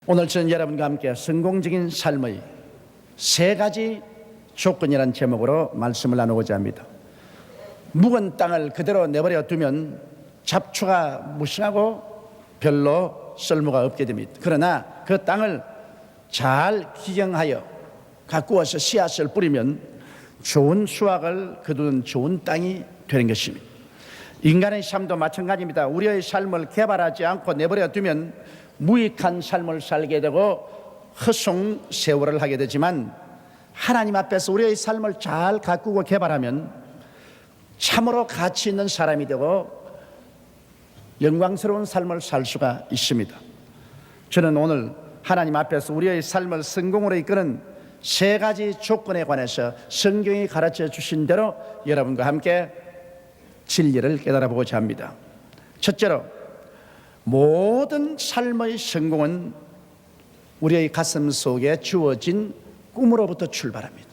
오늘 저는 여러분과 함께 성공적인 삶의 세 가지 조건이라는 제목으로 말씀을 나누고자 합니다. 묵은 땅을 그대로 내버려 두면 잡초가 무성하고 별로 쓸모가 없게 됩니다. 그러나 그 땅을 잘 기경하여 가꾸어서 씨앗을 뿌리면 좋은 수확을 거두는 좋은 땅이 되는 것입니다. 인간의 삶도 마찬가지입니다. 우리의 삶을 개발하지 않고 내버려 두면 무익한 삶을 살게 되고 허송 세월을 하게 되지만, 하나님 앞에서 우리의 삶을 잘 가꾸고 개발하면 참으로 가치 있는 사람이 되고 영광스러운 삶을 살 수가 있습니다. 저는 오늘 하나님 앞에서 우리의 삶을 성공으로 이끄는 세 가지 조건에 관해서 성경이 가르쳐 주신 대로 여러분과 함께 진리를 깨달아 보고자 합니다. 첫째로, 모든 삶의 성공은 우리의 가슴 속에 주어진 꿈으로부터 출발합니다.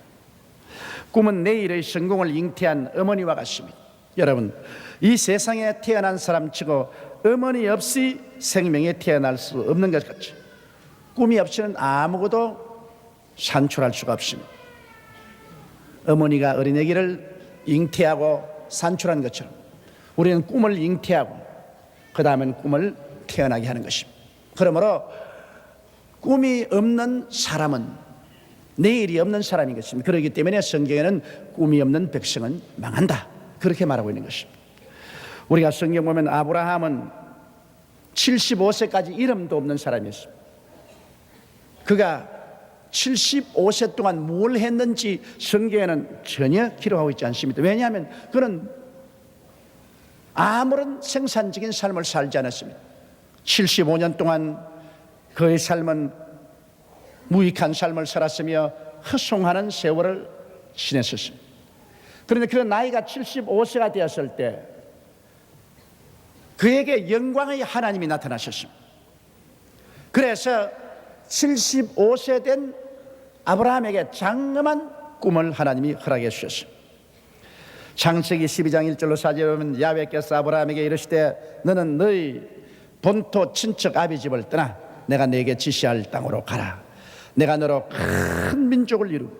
꿈은 내일의 성공을 잉태한 어머니와 같습니다. 여러분, 이 세상에 태어난 사람치고 어머니 없이 생명에 태어날 수 없는 것 같죠. 꿈이 없이는 아무것도 산출할 수가 없습니다. 어머니가 어린아기를 잉태하고 산출한 것처럼 우리는 꿈을 잉태하고 그 다음엔 꿈을 태어나게 하는 것입니다. 그러므로 꿈이 없는 사람은 내일이 없는 사람인 것입니다. 그렇기 때문에 성경에는 꿈이 없는 백성은 망한다, 그렇게 말하고 있는 것입니다. 우리가 성경 보면 아브라함은 75세까지 이름도 없는 사람이었습니다. 그가 75세 동안 뭘 했는지 성경에는 전혀 기록하고 있지 않습니다. 왜냐하면 그는 아무런 생산적인 삶을 살지 않았습니다. 75년 동안 그의 삶은 무익한 삶을 살았으며 허송하는 세월을 지냈었습니다. 그런데 그 나이가 75세가 되었을 때 그에게 영광의 하나님이 나타나셨습니다. 그래서 75세 된 아브라함에게 장엄한 꿈을 하나님이 허락해 주셨습니다. 창세기 12장 1절로 4절에 보면 야훼께서 아브라함에게 이르시되 너는 너희 본토 친척 아비 집을 떠나 내가 네게 지시할 땅으로 가라. 내가 너로 큰 민족을 이루고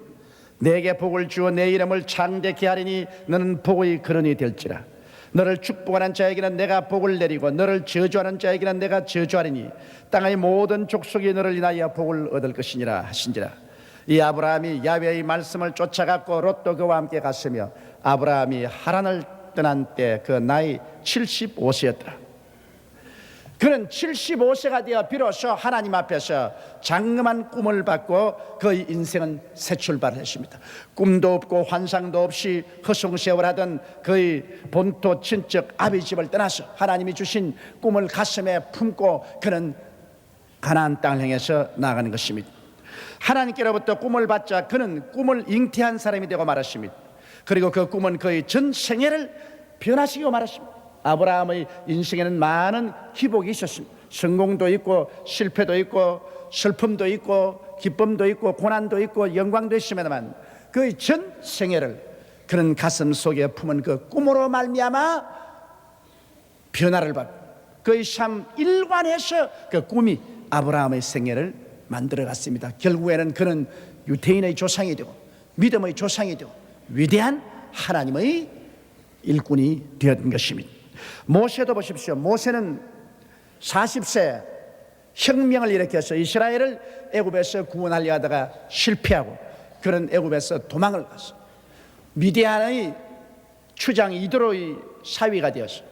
네게 복을 주어 내 이름을 창대케 하리니 너는 복의 근원이 될지라. 너를 축복하는 자에게는 내가 복을 내리고 너를 저주하는 자에게는 내가 저주하리니 땅의 모든 족속이 너를 인하여 복을 얻을 것이니라 하신지라. 이 아브라함이 야훼의 말씀을 쫓아갔고 롯도 그와 함께 갔으며 아브라함이 하란을 떠난 때 그 나이 75세였더라. 그는 75세가 되어 비로소 하나님 앞에서 장엄한 꿈을 받고 그의 인생은 새 출발을 했습니다. 꿈도 없고 환상도 없이 허송세월하던 그의 본토 친척 아비 집을 떠나서 하나님이 주신 꿈을 가슴에 품고 그는 가나안 땅을 향해서 나아가는 것입니다. 하나님께로부터 꿈을 받자 그는 꿈을 잉태한 사람이 되고 말았습니다. 그리고 그 꿈은 그의 전 생애를 변화시키고 말았습니다. 아브라함의 인생에는 많은 기복이 있었습니다. 성공도 있고 실패도 있고 슬픔도 있고 기쁨도 있고 고난도 있고 영광도 있습니다만 그의 전 생애를 그는 가슴 속에 품은 그 꿈으로 말미암아 변화를 받고 그의 삶 일관해서 그 꿈이 아브라함의 생애를 만들어갔습니다. 결국에는 그는 유대인의 조상이 되고 믿음의 조상이 되고 위대한 하나님의 일꾼이 되었던 것입니다. 모세도 보십시오. 모세는 40세 혁명을 일으켜서 이스라엘을 애굽에서 구원하려 하다가 실패하고 그런 애굽에서 도망을 가서 미디안의 추장 이드로의 사위가 되어서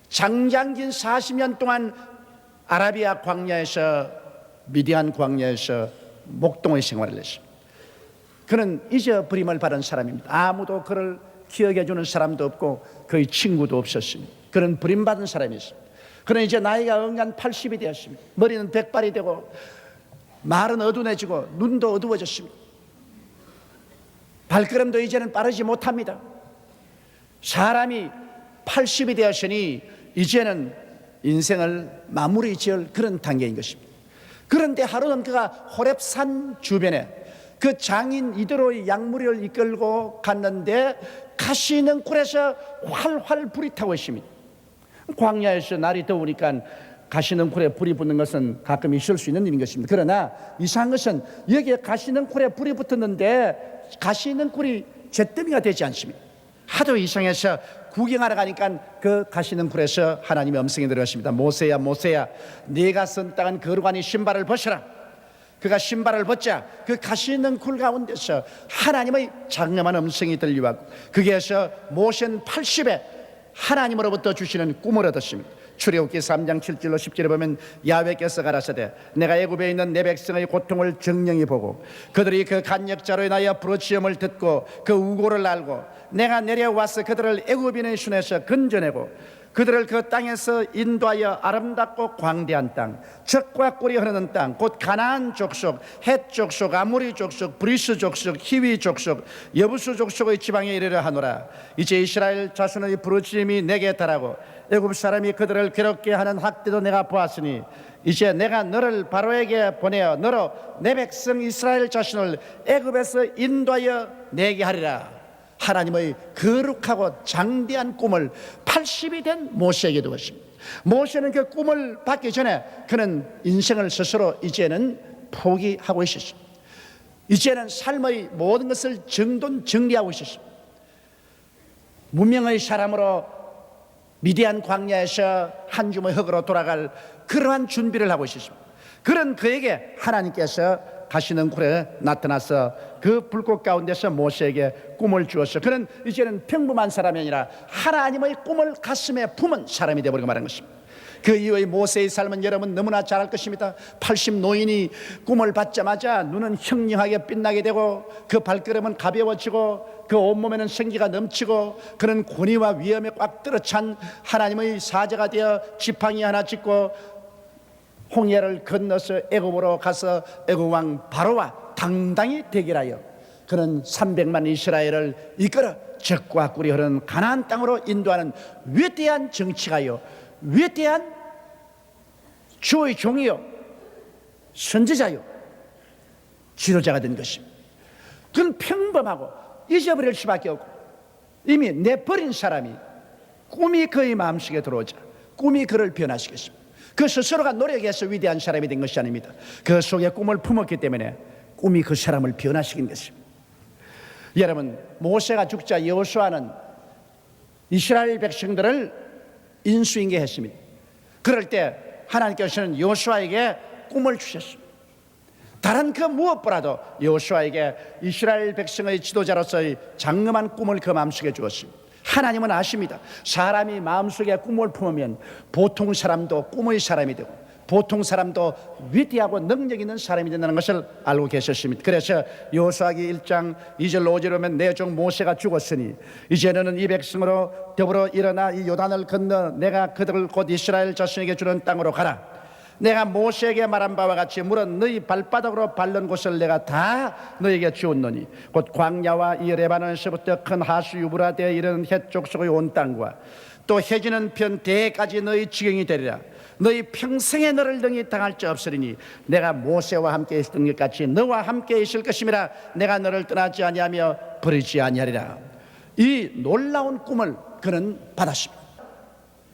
장장긴 40년 동안 아라비아 광야에서 미디안 광야에서 목동의 생활을 했습니다. 그는 잊어버림을 받은 사람입니다. 아무도 그를 기억해 주는 사람도 없고 그의 친구도 없었습니다. 그는 버림받은 사람이었습니다. 그는 이제 나이가 언간 80이 되었습니다. 머리는 백발이 되고 말은 어두워지고 눈도 어두워졌습니다. 발걸음도 이제는 빠르지 못합니다. 사람이 80이 되었으니 이제는 인생을 마무리 지을 그런 단계인 것입니다. 그런데 하루는 그가 호렙산 주변에 그 장인 이드로의 약물을 이끌고 갔는데 가시 있는 굴에서 활활 불이 타고 있습니다. 광야에서 날이 더우니까 가시능쿨에 불이 붙는 것은 가끔 있을 수 있는 일인 것입니다. 그러나 이상한 것은 여기에 가시능쿨에 불이 붙었는데 가시능쿨이 잿더미가 되지 않습니다. 하도 이상해서 구경하러 가니까 그 가시능쿨에서 하나님의 음성이 들어왔습니다. 모세야 모세야, 네가 선 땅은 거룩하니 신발을 벗어라. 그가 신발을 벗자 그 가시능쿨 가운데서 하나님의 장엄한 음성이 들려왔고, 거기에서 모세는 80에 하나님으로부터 주시는 꿈을 얻었습니다. 출애굽기 3장 7절로 10절에 보면 야훼께서 가라사대 내가 애굽에 있는 내 백성의 고통을 정령히 보고 그들이 그 간역자로 인하여 부르짖음을 듣고 그 우고를 알고 내가 내려와서 그들을 애굽인의 손에서 건져내고 그들을 그 땅에서 인도하여 아름답고 광대한 땅, 젖과 꿀이 흐르는 땅, 곧 가나안 족속, 헷 족속, 아모리 족속, 브리스 족속, 히위 족속, 여부수 족속의 지방에 이르려 하노라. 이제 이스라엘 자손의 부르짖음이 내게 달하고 애굽 사람이 그들을 괴롭게 하는 학대도 내가 보았으니 이제 내가 너를 바로에게 보내어 너로 내 백성 이스라엘 자손을 애굽에서 인도하여 내게 하리라. 하나님의 거룩하고 장대한 꿈을 80이 된 모세에게 두었습니다. 모세는 그 꿈을 받기 전에 그는 인생을 스스로 이제는 포기하고 있었습니다. 이제는 삶의 모든 것을 정리하고 있었습니다. 문명의 사람으로 미디안 광야에서 한 줌의 흙으로 돌아갈 그러한 준비를 하고 있었습니다. 그런 그에게 하나님께서 가시능쿨에 나타나서 그 불꽃 가운데서 모세에게 꿈을 주었어. 그는 이제는 평범한 사람이 아니라 하나님의 꿈을 가슴에 품은 사람이 되어버리고 말한 것입니다. 그 이후의 모세의 삶은 여러분 너무나 잘 알 것입니다. 80 노인이 꿈을 받자마자 눈은 형령하게 빛나게 되고 그 발걸음은 가벼워지고 그 온몸에는 생기가 넘치고 그는 권위와 위엄에 꽉 들어찬 하나님의 사자가 되어 지팡이 하나 짚고 홍해를 건너서 애굽으로 가서 애굽 왕 바로와 당당히 대결하여 그는 300만 이스라엘을 이끌어 젖과 꿀이 흐르는 가나안 땅으로 인도하는 위대한 정치가요, 위대한 주의 종이요, 선지자요, 지도자가 된 것입니다. 그는 평범하고 잊어버릴 수밖에 없고 이미 내버린 사람이 꿈이 그의 마음속에 들어오자 꿈이 그를 변화시켰습니다. 그 스스로가 노력해서 위대한 사람이 된 것이 아닙니다. 그 속에 꿈을 품었기 때문에 꿈이 그 사람을 변화시킨 것입니다. 여러분, 모세가 죽자 여호수아는 이스라엘 백성들을 인수인계했습니다. 그럴 때 하나님께서는 여호수아에게 꿈을 주셨습니다. 다른 그 무엇보다도 여호수아에게 이스라엘 백성의 지도자로서의 장엄한 꿈을 그 마음속에 주었습니다. 하나님은 아십니다. 사람이 마음속에 꿈을 품으면 보통 사람도 꿈의 사람이 되고 보통 사람도 위대하고 능력 있는 사람이 된다는 것을 알고 계셨습니다. 그래서 여호수아기 1장 2절로 5절에 보면 내 종 모세가 죽었으니 이제 너는 이 백성으로 더불어 일어나 이 요단을 건너 내가 그들을 곧 이스라엘 자손에게 주는 땅으로 가라. 내가 모세에게 말한 바와 같이 물은 너희 발바닥으로 밟는 곳을 내가 다 너에게 주었노니 곧 광야와 이 레바논에서부터 큰 하수 유브라데에 이르는 헷 족속의 온 땅과 또 해지는 편 대까지 너희 지경이 되리라. 너희 평생에 너를 등이 당할 자 없으리니 내가 모세와 함께 있었던 것 같이 너와 함께 있을 것임이라. 내가 너를 떠나지 아니하며 버리지 아니하리라. 이 놀라운 꿈을 그는 받았습니다.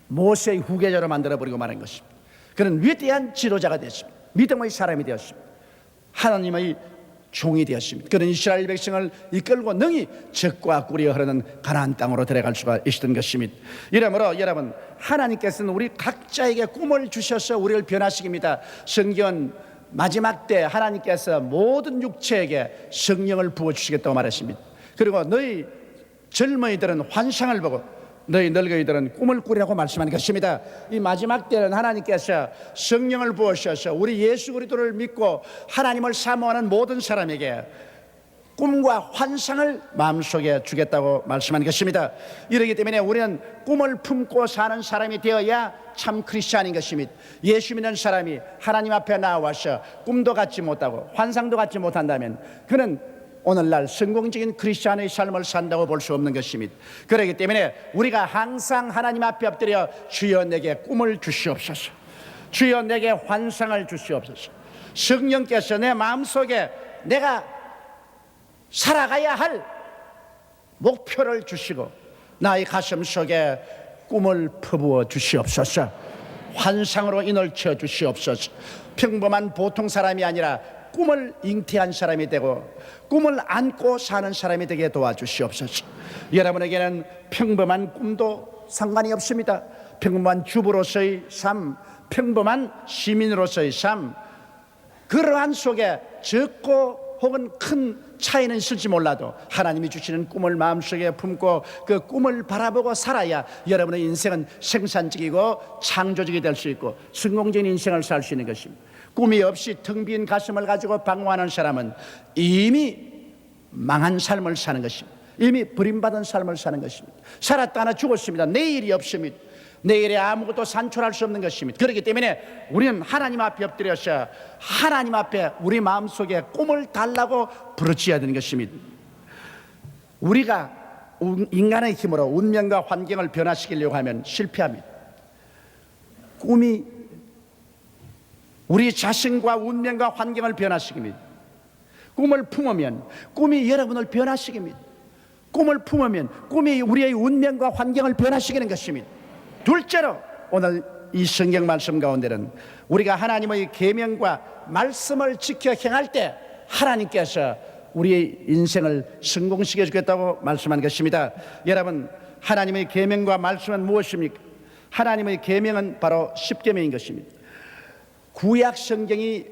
모세의 후계자로 만들어버리고 말한 것입니다. 그는 위대한 지도자가 되었습니다. 믿음의 사람이 되었습니다. 하나님의 종이 되었습니다. 그는 이스라엘 백성을 이끌고 능히 젖과 꿀이 흐르는 가나안 땅으로 들어갈 수가 있었던 것입니다. 이러므로 여러분, 하나님께서는 우리 각자에게 꿈을 주셔서 우리를 변화시킵니다. 성경 마지막 때 하나님께서 모든 육체에게 성령을 부어주시겠다고 말했습니다. 그리고 너희 젊은이들은 환상을 보고 너희 늙은이들은 꿈을 꾸리라고 말씀한 것입니다. 이 마지막 때는 하나님께서 성령을 부으셔서 우리 예수 그리스도를 믿고 하나님을 사모하는 모든 사람에게 꿈과 환상을 마음속에 주겠다고 말씀한 것입니다. 이러기 때문에 우리는 꿈을 품고 사는 사람이 되어야 참 크리스찬인 것입니다. 예수 믿는 사람이 하나님 앞에 나와서 꿈도 갖지 못하고 환상도 갖지 못한다면 그는 오늘날 성공적인 크리스찬의 삶을 산다고 볼 수 없는 것입니다. 그렇기 때문에 우리가 항상 하나님 앞에 엎드려 주여 내게 꿈을 주시옵소서, 주여 내게 환상을 주시옵소서, 성령께서 내 마음속에 내가 살아가야 할 목표를 주시고 나의 가슴 속에 꿈을 퍼부어 주시옵소서, 환상으로 인을 주시옵소서. 평범한 보통 사람이 아니라 꿈을 잉태한 사람이 되고 꿈을 안고 사는 사람이 되게 도와주시옵소서. 여러분에게는 평범한 꿈도 상관이 없습니다. 평범한 주부로서의 삶, 평범한 시민으로서의 삶, 그러한 속에 적고 혹은 큰 차이는 있을지 몰라도 하나님이 주시는 꿈을 마음속에 품고 그 꿈을 바라보고 살아야 여러분의 인생은 생산적이고 창조적이 될 수 있고 성공적인 인생을 살 수 있는 것입니다. 꿈이 없이 텅 빈 가슴을 가지고 방황하는 사람은 이미 망한 삶을 사는 것입니다. 이미 버림받은 삶을 사는 것입니다. 살았다 하나 죽었습니다. 내일이 없습니다. 내일에 아무것도 산출할 수 없는 것입니다. 그렇기 때문에 우리는 하나님 앞에 엎드려서 하나님 앞에 우리 마음속에 꿈을 달라고 부르짖어야 되는 것입니다. 우리가 인간의 힘으로 운명과 환경을 변화시키려고 하면 실패합니다. 꿈이 우리 자신과 운명과 환경을 변화시킵니다. 꿈을 품으면 꿈이 여러분을 변화시킵니다. 꿈을 품으면 꿈이 우리의 운명과 환경을 변화시키는 것입니다. 둘째로 오늘 이 성경 말씀 가운데는 우리가 하나님의 계명과 말씀을 지켜 행할 때 하나님께서 우리의 인생을 성공시켜 주겠다고 말씀한 것입니다. 여러분, 하나님의 계명과 말씀은 무엇입니까? 하나님의 계명은 바로 십계명인 것입니다. 구약 성경이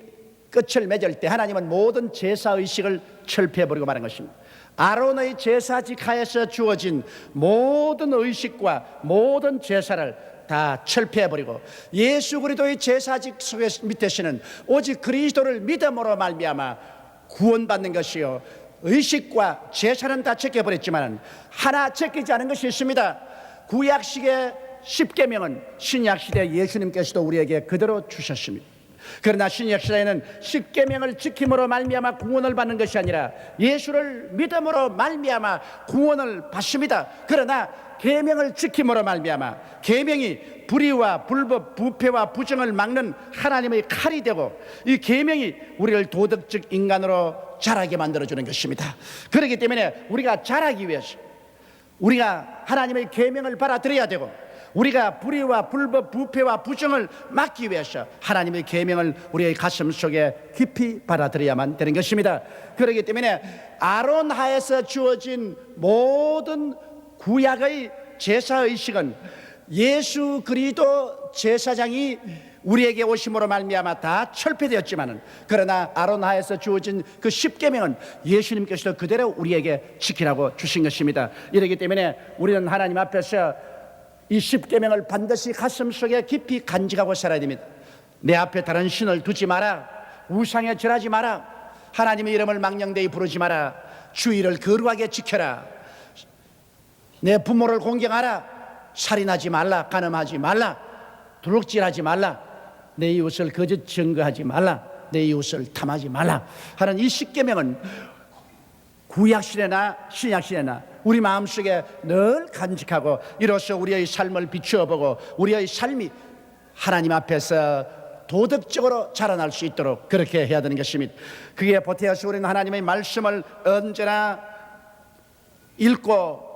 끝을 맺을 때 하나님은 모든 제사의식을 철폐해버리고 말한 것입니다. 아론의 제사직 하에서 주어진 모든 의식과 모든 제사를 다 철폐해버리고 예수 그리스도의 제사직 속에 밑에서는 오직 그리스도를 믿음으로 말미암아 구원받는 것이요, 의식과 제사는 다 제껴버렸지만 하나 제끼지 않은 것이 있습니다. 구약식의 십계명은 신약시대 예수님께서도 우리에게 그대로 주셨습니다. 그러나 신약시대에는 십계명을 지킴으로 말미암아 구원을 받는 것이 아니라 예수를 믿음으로 말미암아 구원을 받습니다. 그러나 계명을 지킴으로 말미암아 계명이 불의와 불법, 부패와 부정을 막는 하나님의 칼이 되고 이 계명이 우리를 도덕적 인간으로 자라게 만들어주는 것입니다. 그렇기 때문에 우리가 자라기 위해서 우리가 하나님의 계명을 받아들여야 되고 우리가 불의와 불법, 부패와 부정을 막기 위해서 하나님의 계명을 우리의 가슴 속에 깊이 받아들여야만 되는 것입니다. 그렇기 때문에 아론 하에서 주어진 모든 구약의 제사의식은 예수 그리스도 제사장이 우리에게 오심으로 말미암아 다 철폐되었지만은 그러나 아론 하에서 주어진 그 십계명은 예수님께서도 그대로 우리에게 지키라고 주신 것입니다. 이렇기 때문에 우리는 하나님 앞에서 이 십계명을 반드시 가슴속에 깊이 간직하고 살아야 됩니다. 내 앞에 다른 신을 두지 마라, 우상에 절하지 마라, 하나님의 이름을 망령되이 부르지 마라, 주의를 거룩하게 지켜라, 내 부모를 공경하라, 살인하지 말라, 간음하지 말라, 도둑질하지 말라, 내 이웃을 거짓 증거하지 말라, 내 이웃을 탐하지 말라 하는 이 십계명은 구약시대나 신약시대나 우리 마음속에 늘 간직하고 이로써 우리의 삶을 비추어보고 우리의 삶이 하나님 앞에서 도덕적으로 자라날 수 있도록 그렇게 해야 되는 것입니다. 그게 보태어서 우리는 하나님의 말씀을 언제나 읽고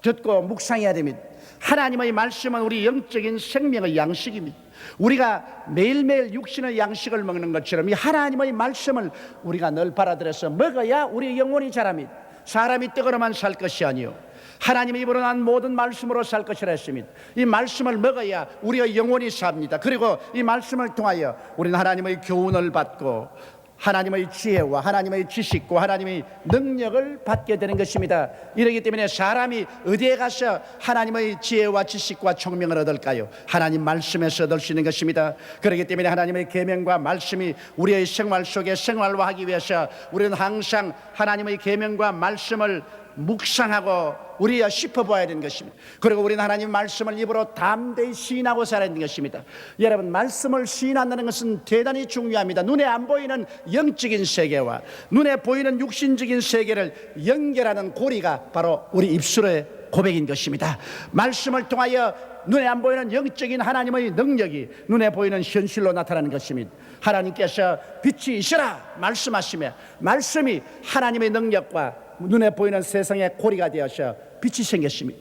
듣고 묵상해야 됩니다. 하나님의 말씀은 우리 영적인 생명의 양식입니다. 우리가 매일매일 육신의 양식을 먹는 것처럼 이 하나님의 말씀을 우리가 늘 받아들여서 먹어야 우리 영혼이 자랍니다. 사람이 떡으로만 살 것이 아니요 하나님의 입으로 난 모든 말씀으로 살 것이라 했습니다. 이 말씀을 먹어야 우리의 영혼이 삽니다. 그리고 이 말씀을 통하여 우리는 하나님의 교훈을 받고 하나님의 지혜와 하나님의 지식과 하나님의 능력을 받게 되는 것입니다. 이러기 때문에 사람이 어디에 가서 하나님의 지혜와 지식과 총명을 얻을까요? 하나님 말씀에서 얻을 수 있는 것입니다. 그렇기 때문에 하나님의 계명과 말씀이 우리의 생활 속에 생활화하기 위해서 우리는 항상 하나님의 계명과 말씀을 묵상하고 우리가 짚어봐야 되는 것입니다. 그리고 우리는 하나님 말씀을 입으로 담대히 시인하고 살아야 되는 것입니다. 여러분, 말씀을 시인한다는 것은 대단히 중요합니다. 눈에 안 보이는 영적인 세계와 눈에 보이는 육신적인 세계를 연결하는 고리가 바로 우리 입술의 고백인 것입니다. 말씀을 통하여 눈에 안 보이는 영적인 하나님의 능력이 눈에 보이는 현실로 나타나는 것입니다. 하나님께서 빛이 있으라 말씀하시며 말씀이 하나님의 능력과 눈에 보이는 세상의 고리가 되어서 빛이 생겼습니다.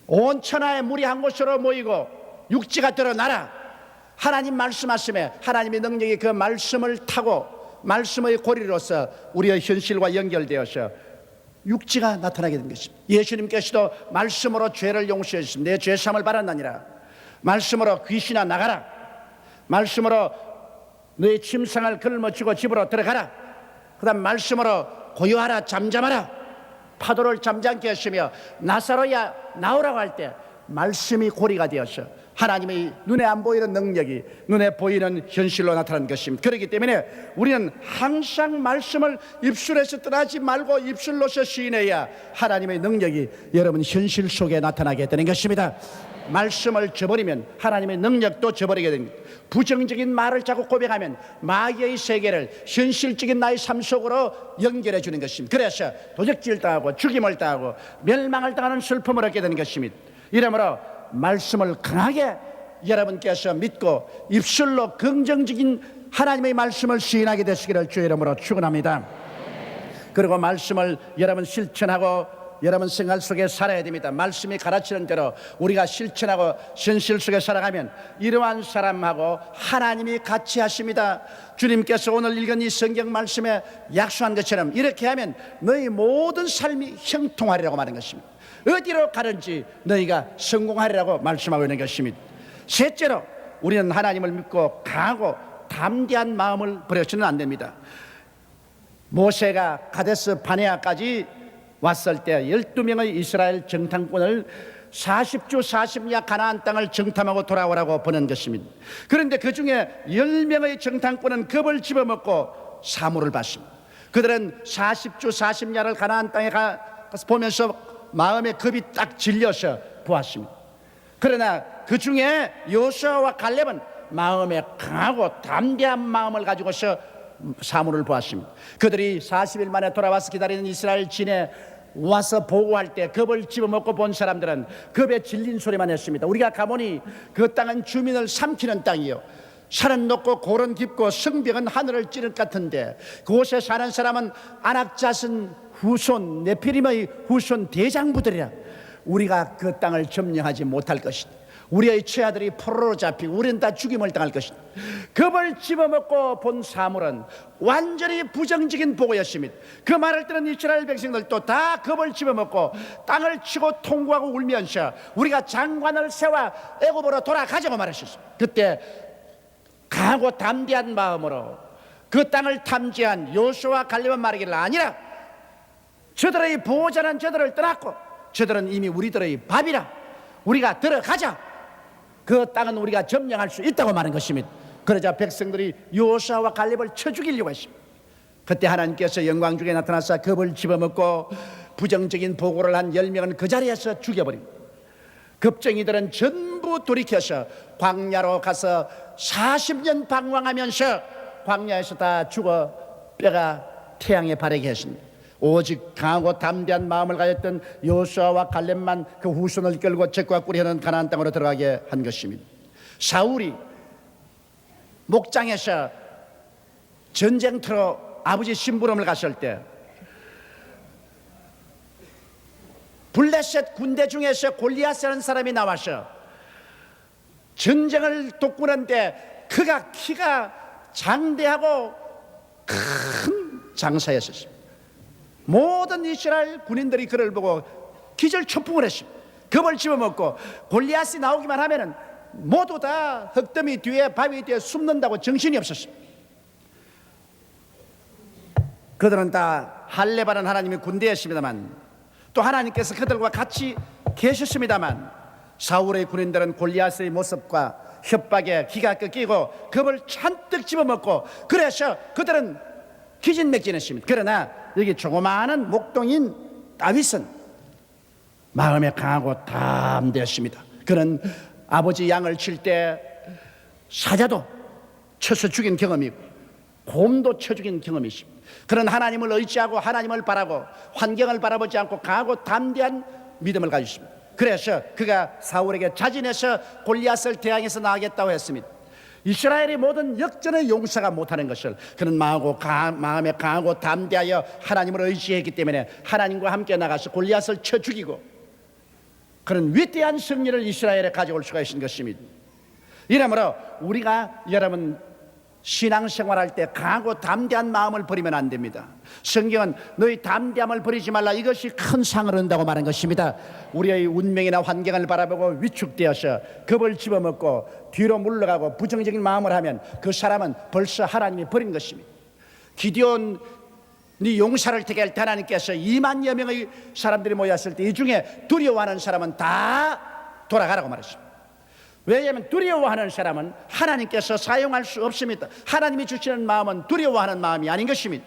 온 천하의 물이 한 곳으로 모이고 육지가 드러나라. 하나님 말씀하심에 하나님의 능력이 그 말씀을 타고 말씀의 고리로서 우리의 현실과 연결되어서 육지가 나타나게 된 것입니다. 예수님께서도 말씀으로 죄를 용서해 주시면 내 죄사함을 받았느니라. 말씀으로 귀신아 나가라. 말씀으로 너의 침상을 걸머쥐고 집으로 들어가라. 그 다음 말씀으로 고요하라 잠잠하라. 파도를 잠잠케 하시며 나사로야 나오라고 할 때 말씀이 고리가 되어서 하나님의 눈에 안 보이는 능력이 눈에 보이는 현실로 나타난 것입니다. 그렇기 때문에 우리는 항상 말씀을 입술에서 떠나지 말고 입술로서 시인해야 하나님의 능력이 여러분 현실 속에 나타나게 되는 것입니다. 말씀을 저버리면 하나님의 능력도 저버리게 됩니다. 부정적인 말을 자꾸 고백하면 마귀의 세계를 현실적인 나의 삶 속으로 연결해 주는 것입니다. 그래서 도적질 당하고 죽임을 당하고 멸망을 당하는 슬픔을 얻게 되는 것입니다. 이러므로 말씀을 강하게 여러분께서 믿고 입술로 긍정적인 하나님의 말씀을 시인하게 되시기를 주의 이름으로 축원합니다. 그리고 말씀을 여러분 실천하고 여러분 생활 속에 살아야 됩니다. 말씀이 가르치는 대로 우리가 실천하고 현실 속에 살아가면 이러한 사람하고 하나님이 같이 하십니다. 주님께서 오늘 읽은 이 성경 말씀에 약속한 것처럼 이렇게 하면 너희 모든 삶이 형통하리라고 말한 것입니다. 어디로 가든지 너희가 성공하리라고 말씀하고 있는 것입니다. 셋째로 우리는 하나님을 믿고 강하고 담대한 마음을 버려서는 안 됩니다. 모세가 가데스 바네아까지 왔을 때 12명의 이스라엘 정탐꾼을 40주 40야 가나안 땅을 정탐하고 돌아오라고 보낸 것입니다. 그런데 그 중에 10명의 정탐꾼은 겁을 집어먹고 사물을 봤습니다. 그들은 40주 40야를 가나안 땅에 가서 보면서 마음에 겁이 딱 질려서 보았습니다. 그러나 그 중에 여호수아와 갈렙은 마음에 강하고 담대한 마음을 가지고서 사물을 보았습니다. 그들이 40일 만에 돌아와서 기다리는 이스라엘 진에 와서 보고할 때 겁을 집어먹고 본 사람들은 겁에 질린 소리만 했습니다. 우리가 가보니 그 땅은 주민을 삼키는 땅이요 산은 높고 고른 깊고 성벽은 하늘을 찌를 것 같은데 그곳에 사는 사람은 아낙자슨 후손 네피림의 후손 대장부들이라. 우리가 그 땅을 점령하지 못할 것이다. 우리의 처아들이 포로로 잡히고 우리는 다 죽임을 당할 것이다. 겁을 집어먹고 본 사물은 완전히 부정적인 보고였습니다. 그 말을 들은 이스라엘 백성들도 다 겁을 집어먹고 땅을 치고 통곡하고 울면서 우리가 장관을 세워 애굽으로 돌아가자고 말하셨습니다. 그때 강하고 담대한 마음으로 그 땅을 탐지한 여호수아와 갈렙은 말하기를 아니라 저들의 보호자는 저들을 떠났고 저들은 이미 우리들의 밥이라. 우리가 들어가자. 그 땅은 우리가 점령할 수 있다고 말한 것입니다. 그러자 백성들이 여호수아와 갈렙을 쳐 죽이려고 했습니다. 그때 하나님께서 영광 중에 나타나서 겁을 집어먹고 부정적인 보고를 한 10명은 그 자리에서 죽여버립니다. 겁쟁이들은 전부 돌이켜서 광야로 가서 40년 방황하면서 광야에서 다 죽어 뼈가 태양에 바래게 했습니다. 오직 강하고 담대한 마음을 가졌던 여호수아와 갈렙만 그 후손을 끌고 적과 꿀이 가나안 땅으로 들어가게 한 것입니다. 사울이 목장에서 전쟁터로 아버지 심부름을 갔을 때 블레셋 군대 중에서 골리앗이라는 사람이 나와서 전쟁을 돕고는데 그가 키가 장대하고 큰 장사였습니다. 모든 이스라엘 군인들이 그를 보고 기절초풍을 했습니다. 겁을 집어먹고 골리앗이 나오기만 하면은 모두 다 흙더미 뒤에 바위 뒤에 숨는다고 정신이 없었습니다. 그들은 다 할례바는 하나님의 군대였습니다만 또 하나님께서 그들과 같이 계셨습니다만 사울의 군인들은 골리앗의 모습과 협박에 기가 꺾이고 겁을 잔뜩 집어먹고 그래서 그들은 기진맥진했습니다. 그러나 여기 조그마한 목동인 다윗은 마음에 강하고 담대했습니다. 그는 아버지 양을 칠 때 사자도 쳐서 죽인 경험이 있고 곰도 쳐 죽인 경험이 있습니다. 그런 하나님을 의지하고 하나님을 바라고 환경을 바라보지 않고 강하고 담대한 믿음을 가지고 있습니다. 그래서 그가 사울에게 자진해서 골리앗을 대항해서 나가겠다고 했습니다. 이스라엘의 모든 역전의 용사가 못하는 것을 그는 마음에 강하고 담대하여 하나님을 의지했기 때문에 하나님과 함께 나가서 골리앗을 쳐 죽이고 그런 위대한 승리를 이스라엘에 가져올 수가 있는 것입니다. 이러므로 우리가 여러분 신앙생활할 때 강하고 담대한 마음을 버리면 안 됩니다. 성경은 너희 담대함을 버리지 말라, 이것이 큰 상을 얻는다고 말한 것입니다. 우리의 운명이나 환경을 바라보고 위축되어서 겁을 집어먹고 뒤로 물러가고 부정적인 마음을 하면 그 사람은 벌써 하나님이 버린 것입니다. 기드온이 용사를 택할 때 하나님께서 2만여 명의 사람들이 모였을 때 이 중에 두려워하는 사람은 다 돌아가라고 말했습니다. 왜냐하면 두려워하는 사람은 하나님께서 사용할 수 없습니다. 하나님이 주시는 마음은 두려워하는 마음이 아닌 것입니다.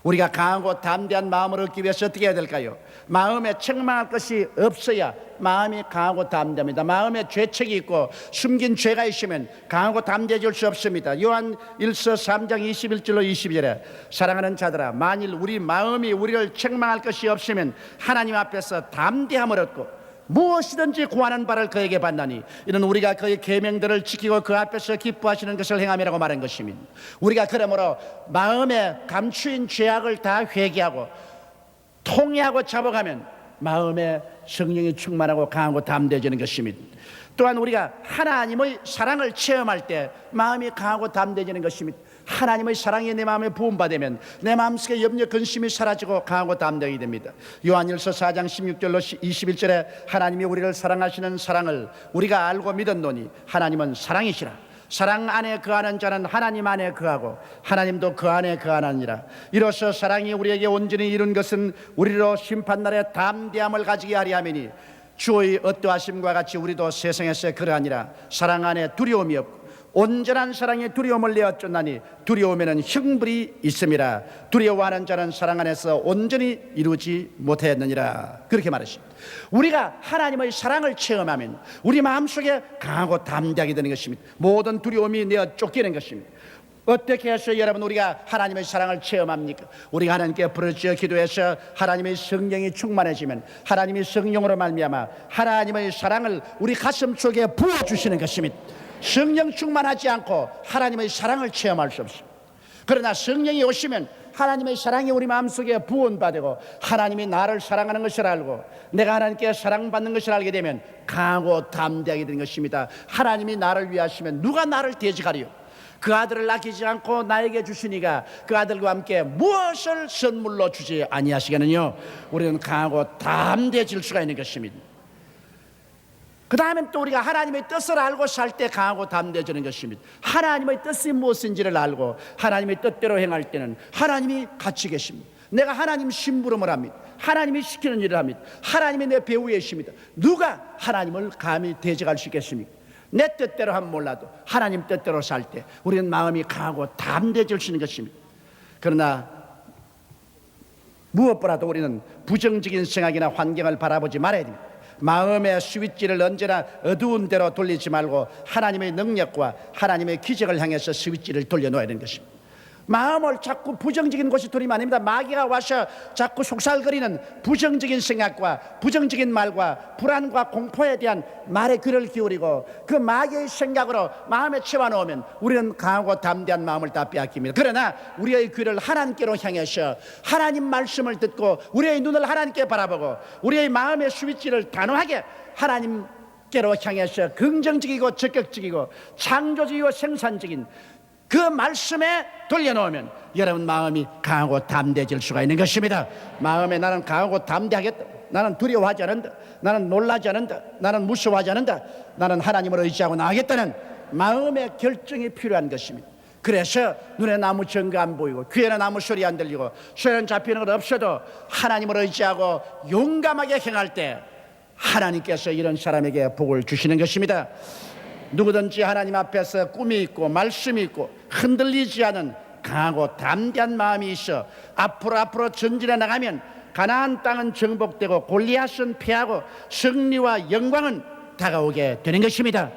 우리가 강하고 담대한 마음을 얻기 위해서 어떻게 해야 될까요? 마음에 책망할 것이 없어야 마음이 강하고 담대합니다. 마음에 죄책이 있고 숨긴 죄가 있으면 강하고 담대해질 수 없습니다. 요한 1서 3장 21절로 22절에 사랑하는 자들아, 만일 우리 마음이 우리를 책망할 것이 없으면 하나님 앞에서 담대함을 얻고 무엇이든지 구하는 바를 그에게 받나니 이는 우리가 그의 계명들을 지키고 그 앞에서 기뻐하시는 것을 행함이라고 말한 것입니다. 우리가 그러므로 마음에 감추인 죄악을 다 회개하고 통회하고 잡아가면 마음에 성령이 충만하고 강하고 담대해지는 것입니다. 또한 우리가 하나님의 사랑을 체험할 때 마음이 강하고 담대해지는 것입니다. 하나님의 사랑이 내 마음에 부음받으면 내 마음속에 염려 근심이 사라지고 강하고 담대하게 됩니다. 요한일서 4장 16절로 21절에 하나님이 우리를 사랑하시는 사랑을 우리가 알고 믿었노니 하나님은 사랑이시라. 사랑 안에 거하는 자는 하나님 안에 거하고 하나님도 그 안에 거하느니라. 이로써 사랑이 우리에게 온전히 이룬 것은 우리로 심판날에 담대함을 가지게 하리 함이니 주의 어떠하심과 같이 우리도 세상에서 그러하니라. 사랑 안에 두려움이 없고 온전한 사랑이 두려움을 내어 쫓나니 두려움에는 형벌이 있음이라. 두려워하는 자는 사랑 안에서 온전히 이루지 못하였느니라. 그렇게 말했습니다. 우리가 하나님의 사랑을 체험하면 우리 마음속에 강하고 담대하게 되는 것입니다. 모든 두려움이 내어 쫓기는 것입니다. 어떻게 해서 여러분 우리가 하나님의 사랑을 체험합니까? 우리가 하나님께 부르짖어 기도해서 하나님의 성령이 충만해지면 하나님이 성령으로 말미암아 하나님의 사랑을 우리 가슴 속에 부어주시는 것입니다. 성령 충만하지 않고 하나님의 사랑을 체험할 수 없습니다. 그러나 성령이 오시면 하나님의 사랑이 우리 마음속에 부원받고 하나님이 나를 사랑하는 것을 알고 내가 하나님께 사랑받는 것을 알게 되면 강하고 담대하게 되는 것입니다. 하나님이 나를 위하시면 누가 나를 대적하리요? 그 아들을 아끼지 않고 나에게 주시니가 그 아들과 함께 무엇을 선물로 주지 아니하시겠느냐? 우리는 강하고 담대해질 수가 있는 것입니다. 그 다음엔 또 우리가 하나님의 뜻을 알고 살 때 강하고 담대해지는 것입니다. 하나님의 뜻이 무엇인지를 알고 하나님의 뜻대로 행할 때는 하나님이 같이 계십니다. 내가 하나님 심부름을 합니다. 하나님이 시키는 일을 합니다. 하나님이 내 배후에 있습니다. 누가 하나님을 감히 대적할 수 있겠습니까? 내 뜻대로 하면 몰라도 하나님 뜻대로 살 때 우리는 마음이 강하고 담대해질 수 있는 것입니다. 그러나 무엇보다도 우리는 부정적인 생각이나 환경을 바라보지 말아야 됩니다. 마음의 스위치를 언제나 어두운 데로 돌리지 말고 하나님의 능력과 하나님의 기적을 향해서 스위치를 돌려놓아야 되는 것입니다. 마음을 자꾸 부정적인 곳에 돌리면 아닙니다. 마귀가 와서 자꾸 속살거리는 부정적인 생각과 부정적인 말과 불안과 공포에 대한 말에 귀를 기울이고 그 마귀의 생각으로 마음에 채워놓으면 우리는 강하고 담대한 마음을 다 빼앗깁니다. 그러나 우리의 귀를 하나님께로 향해서 하나님 말씀을 듣고 우리의 눈을 하나님께 바라보고 우리의 마음의 스위치를 단호하게 하나님께로 향해서 긍정적이고 적극적이고 창조적이고 생산적인 그 말씀에 돌려놓으면 여러분 마음이 강하고 담대해질 수가 있는 것입니다. 마음에 나는 강하고 담대하겠다, 나는 두려워하지 않는다, 나는 놀라지 않는다, 나는 무서워하지 않는다, 나는 하나님을 의지하고 나가겠다는 마음의 결정이 필요한 것입니다. 그래서 눈에 아무 증거 안 보이고 귀에는 아무 소리 안 들리고 손에는 잡히는 것 없어도 하나님을 의지하고 용감하게 행할 때 하나님께서 이런 사람에게 복을 주시는 것입니다. 누구든지 하나님 앞에서 꿈이 있고 말씀이 있고 흔들리지 않은 강하고 담대한 마음이 있어 앞으로 전진해 나가면 가나안 땅은 정복되고 골리앗은 패하고 승리와 영광은 다가오게 되는 것입니다.